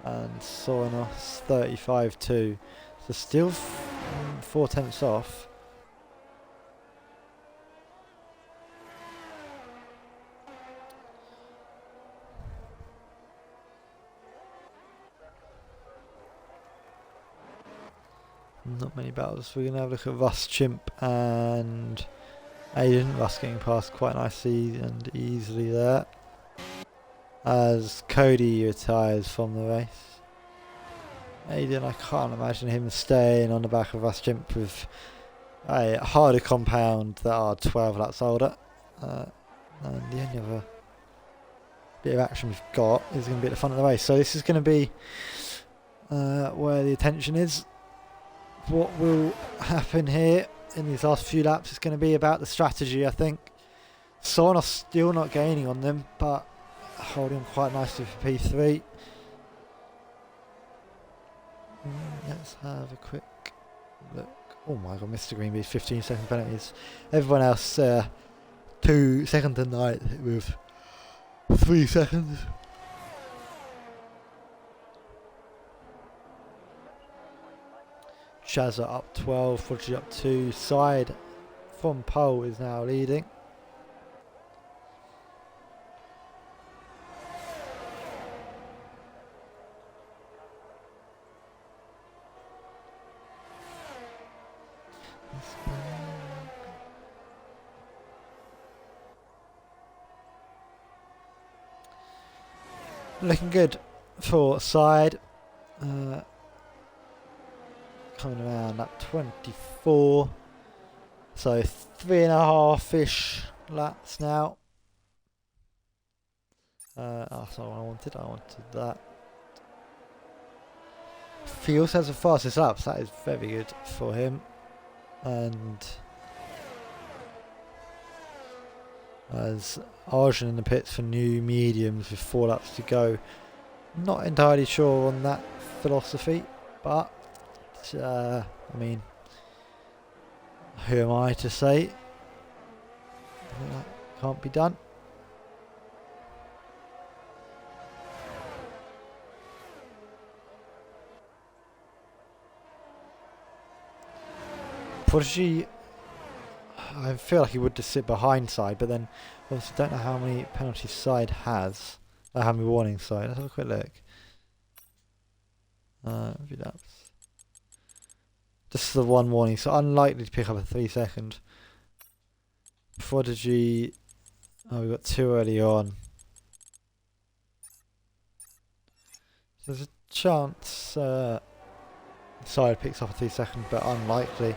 and Saunus 35.2. So still 4 tenths off. Not many battles. We're going to have a look at Russ Chimp and Aiden. Russ getting past quite nicely and easily there, as Cody retires from the race. Aiden, I can't imagine him staying on the back of Russ Chimp with a harder compound that are 12 laps older. And the only other bit of action we've got is going to be at the front of the race. So this is going to be where the attention is. What will happen here in these last few laps is going to be about the strategy, I think. Saunus still not gaining on them, but holding on quite nicely for P3. Let's have a quick look. Oh my god, Mr. Greenbee's 15-second penalties. Everyone else 2 seconds and 9 with 3 seconds. Shazza up 12, Prodiigy up 2. Side from pole is now leading. Looking good for side. Coming around at 24. So 3.5-ish laps now. That's not what I wanted. I wanted that. Fields has the fastest laps. That is very good for him. And as Arjun in the pits for new mediums with 4 laps to go. Not entirely sure on that philosophy, but I mean, who am I to say that can't be done? Prodiigy, I feel like he would just sit behind side, but then obviously don't know how many penalties side has, or how many warnings side. Let's have a quick look. View laps. Just the one warning, so unlikely to pick up a 3-second. Prodiigy, oh, we got 2 early on. So there's a chance side picks up a 3-second, but unlikely.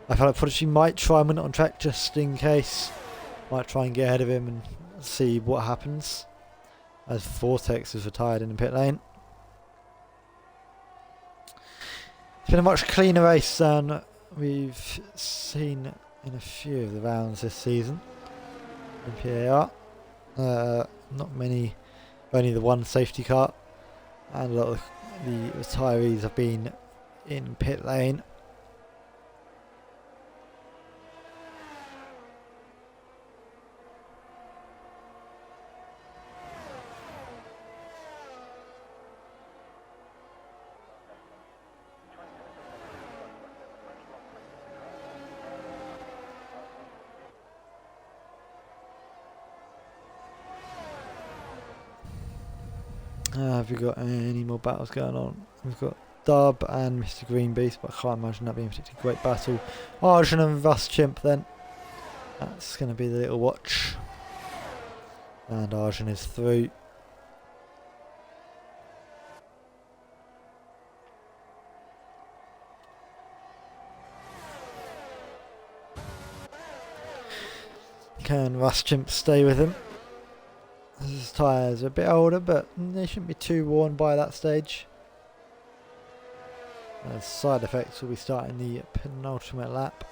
I feel like Prodiigy might try and win it on track just in case. Might try and get ahead of him and see what happens, as Vortex is retired in the pit lane. It's been a much cleaner race than we've seen in a few of the rounds this season in PAR. Not many, only the one safety car, and a lot of the retirees have been in pit lane. Have we got any more battles going on? We've got Dub and Mr. Green Beast, but I can't imagine that being a particularly great battle. Arjun and Russ Chimp then. That's going to be the little watch. And Arjun is through. Can Russ Chimp stay with him? His tyres are a bit older, but they shouldn't be too worn by that stage. Side effects will be starting the penultimate lap.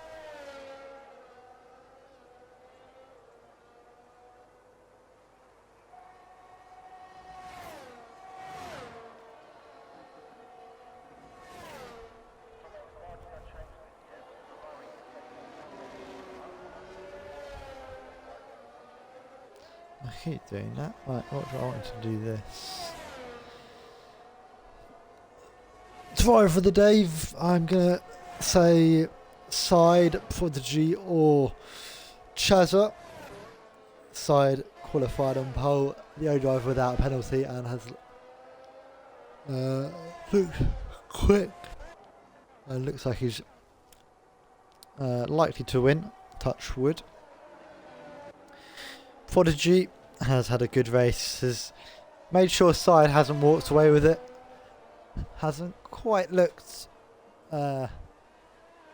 I keep doing that. Right, what do I want to do this? Driver for the Dave, I'm gonna say side Prodigy or Chazza. Side qualified on pole, the only driver without a penalty and has looked quick and looks like he's likely to win. Touch wood. Prodigy has had a good race, has made sure side hasn't walked away with it. Hasn't quite looked I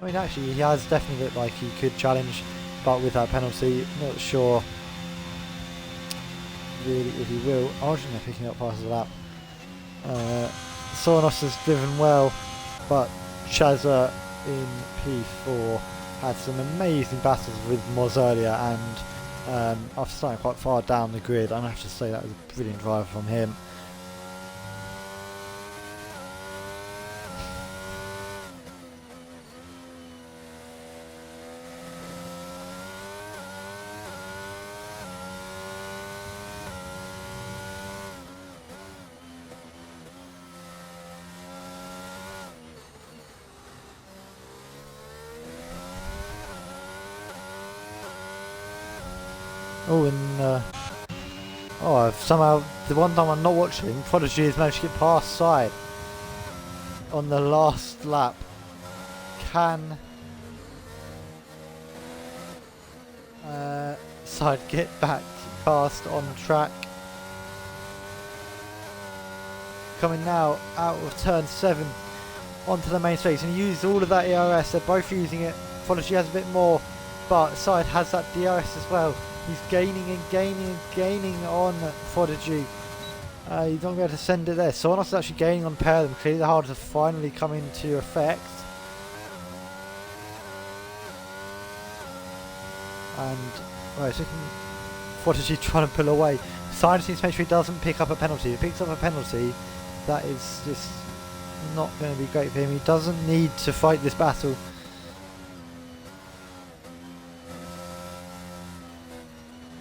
mean actually he has definitely looked like he could challenge, but with that penalty not sure really if he will. Argentina picking up passes a lap. Sonos has driven well, but Chazza in P4 had some amazing battles with Moz earlier, and after starting quite far down the grid, I have to say that was a brilliant drive from him. Oh, and I've somehow, the one time I'm not watching, Prodigy has managed to get past side on the last lap. Can side get back past on track? Coming now out of turn 7 onto the main straight, and he used all of that ERS. They're both using it. Prodigy has a bit more, but side has that DRS as well. He's gaining and gaining and gaining on Prodigy. He's not going to be able to send it there. Sonos is actually gaining on pair of them. Clearly the hard to finally come into effect. And right, so Prodigy trying to pull away. Side seems to make sure he doesn't pick up a penalty. If he picks up a penalty, that is just not going to be great for him. He doesn't need to fight this battle.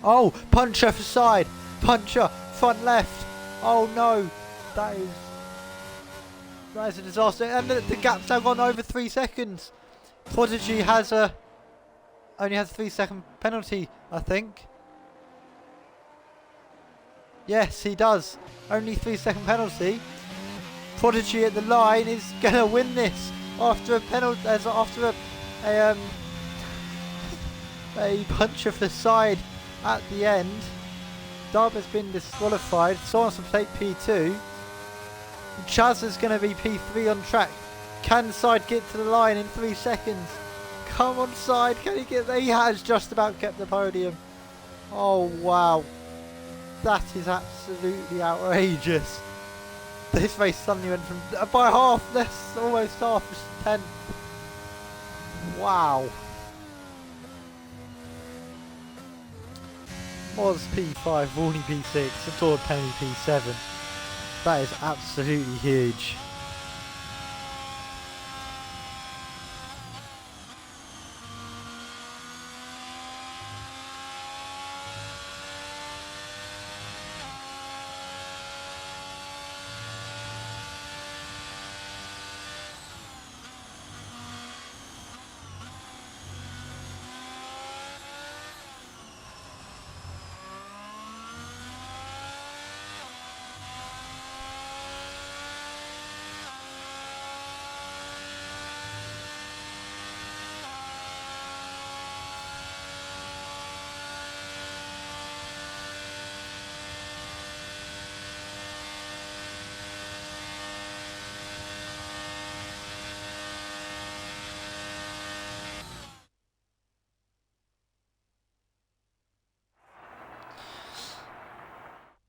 Oh, Puncture for side. Puncture, front left. Oh no, that is a disaster. And the gap's now gone over 3 seconds. Prodigy has only has a 3-second penalty, I think. Yes, he does. Only 3-second penalty. Prodigy at the line is gonna win this after a penalty, after a puncture for the side at the end. Dub has been disqualified. Sonos will take P2. Chaz is going to be P3 on track. Can side get to the line in 3 seconds? Come on side, can he get there? He has just about kept the podium. Oh wow. That is absolutely outrageous. This race suddenly went from by half, less, almost half, just 10. Wow. Moz P5, Warney P6, Sator Penny P7. That is absolutely huge.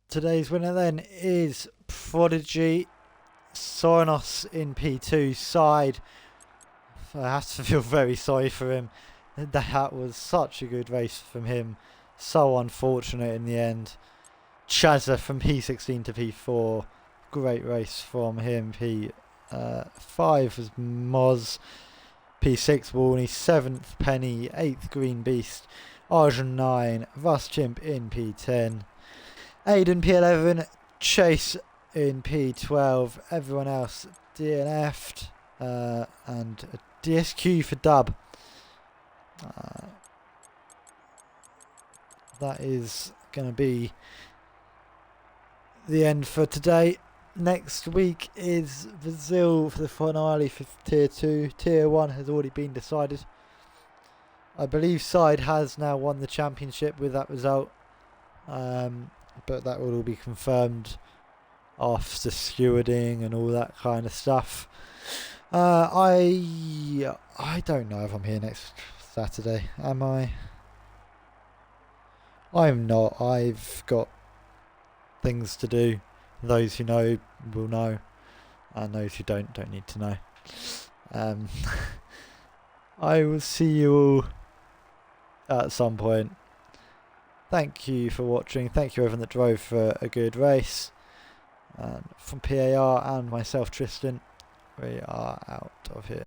Today's winner then is Prodigy. Sonos in P2 side. I have to feel very sorry for him. That was such a good race from him. So unfortunate in the end. Chazza from P16 to P4. Great race from him. P5 was Moz. P6 Warney. 7th Penny. 8th Green Beast. Arjun 9. Russ Chimp in P10. Aiden P11. Chase in P12. Everyone else DNF'd. And a DSQ for dub. That is going to be the end for today. Next week is Brazil for the finale for Tier 2. Tier 1 has already been decided. I believe Side has now won the championship with that result. But that will all be confirmed after stewarding and all that kind of stuff. I don't know if I'm here next Saturday. Am I? I'm not. I've got things to do. Those who know will know, and those who don't need to know. I will see you all at some point. Thank you for watching. Thank you everyone that drove for a good race. And from PAR and myself, Tristan, we are out of here.